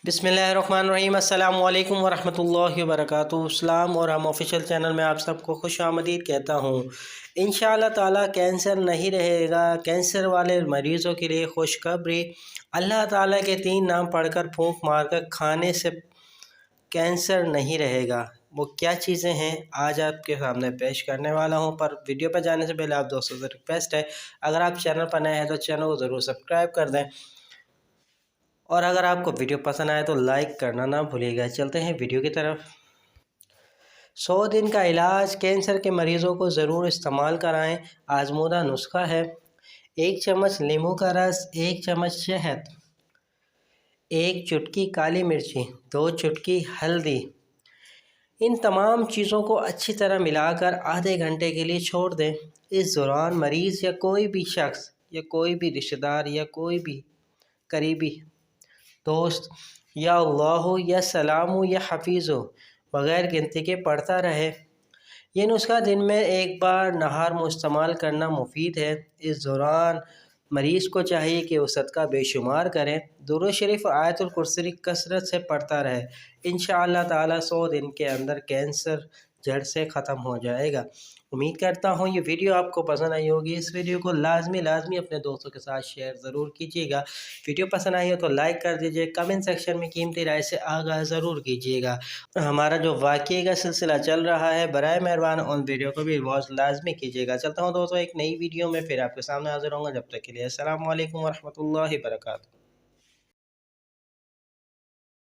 बिस्मिल्लाहिर्रहमानिर्रहीम अस्सलामु अलैकुम वरहमतुल्लाहि वबरकातुहू। इस्लाम और हम ऑफिशियल चैनल में आप सबको खुश आमदीद कहता हूँ। इंशाअल्लाह ताला कैंसर नहीं रहेगा। कैंसर वाले मरीज़ों के लिए खुशखबरी, अल्लाह ताला के 3 नाम पढ़कर फूंक मारकर खाने से कैंसर नहीं रहेगा। वो क्या चीज़ें हैं आज आपके सामने पेश करने वाला हूँ। पर वीडियो पर जाने से पहले आप दोस्तों से रिक्वेस्ट है, अगर आप चैनल पर नए हैं तो चैनल को ज़रूर सब्सक्राइब कर दें और अगर आपको वीडियो पसंद आए तो लाइक करना ना भूलिएगा। चलते हैं वीडियो की तरफ। 100 दिन का इलाज कैंसर के मरीज़ों को ज़रूर इस्तेमाल कराएं। आजमूदा नुस्खा है: 1 चम्मच नींबू का रस, 1 चम्मच शहद, 1 चुटकी काली मिर्ची, 2 चुटकी हल्दी। इन तमाम चीज़ों को अच्छी तरह मिलाकर आधे घंटे के लिए छोड़ दें। इस दौरान मरीज़ या कोई भी शख्स या कोई भी रिश्तेदार या कोई भी करीबी दोस्त या अल्लाह या सलामु या हफीज़ो बग़ैर गिनती के पढ़ता रहे। ये नुस्खा दिन में एक बार नहार में इस्तेमाल करना मुफीद है। इस दौरान मरीज़ को चाहिए कि वो सदका बेशुमार करें। दुरूद शरीफ आयतुल कुर्सी कसरत से पढ़ता रहे। इंशाअल्लाह ताला 100 दिन के अंदर कैंसर जड़ से ख़त्म हो जाएगा। उम्मीद करता हूँ ये वीडियो आपको पसंद आई होगी। इस वीडियो को लाजमी अपने दोस्तों के साथ शेयर ज़रूर कीजिएगा। वीडियो पसंद आई हो तो लाइक कर दीजिए। कमेंट सेक्शन में कीमती राय से आगाह ज़रूर कीजिएगा। हमारा जो वाक़ये का सिलसिला चल रहा है, बराए मेहरबान उन वीडियो को भी वॉच लाजमी कीजिएगा। चलता हूँ दोस्तों एक नई वीडियो में फिर आपके सामने हाज़िर होऊंगा। जब तक के लिए अस्सलामु अलैकुम वरहमतुल्लाहि वबरकातुहू।